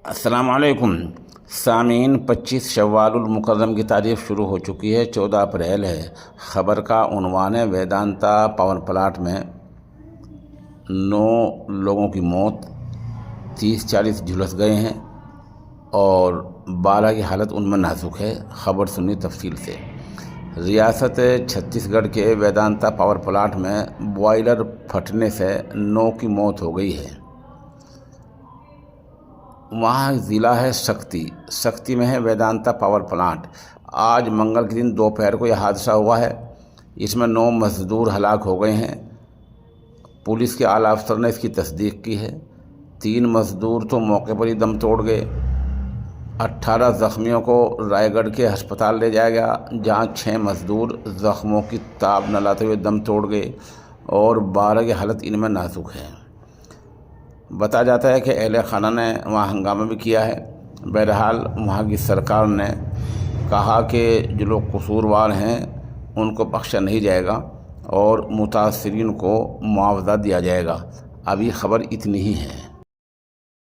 السلام علیکم سامعین، 25 شوال المکرم کی تاریخ شروع ہو چکی ہے۔ 14 اپریل ہے۔ خبر کا عنوان ہے ویدانتا پاور پلانٹ میں 9 لوگوں کی موت، 30-40 جھلس گئے ہیں اور 12 کی حالت ان میں نازک ہے۔ خبر سنی تفصیل سے۔ ریاست چھتیس گڑھ کے ویدانتا پاور پلانٹ میں بوائلر پھٹنے سے 9 کی موت ہو گئی ہے۔ وہاں ضلع ہے سکتی میں ہے ویدانتا پاور پلانٹ۔ آج منگل کے دن دوپہر کو یہ حادثہ ہوا ہے۔ اس میں 9 مزدور ہلاک ہو گئے ہیں۔ پولیس کے اعلیٰ افسر نے اس کی تصدیق کی ہے۔ 3 مزدور تو موقع پر ہی دم توڑ گئے۔ 18 زخمیوں کو رائے گڑھ کے ہسپتال لے جایا گیا، جہاں 6 مزدور زخموں کی تاب نہ لاتے ہوئے دم توڑ گئے اور 12 کی حالت ان میں نازک ہے۔ بتایا جاتا ہے کہ اہل خانہ نے وہاں ہنگامہ بھی کیا ہے۔ بہرحال وہاں کی سرکار نے کہا کہ جو لوگ قصوروار ہیں ان کو بخشا نہیں جائے گا اور متاثرین کو معاوضہ دیا جائے گا۔ ابھی خبر اتنی ہی ہے۔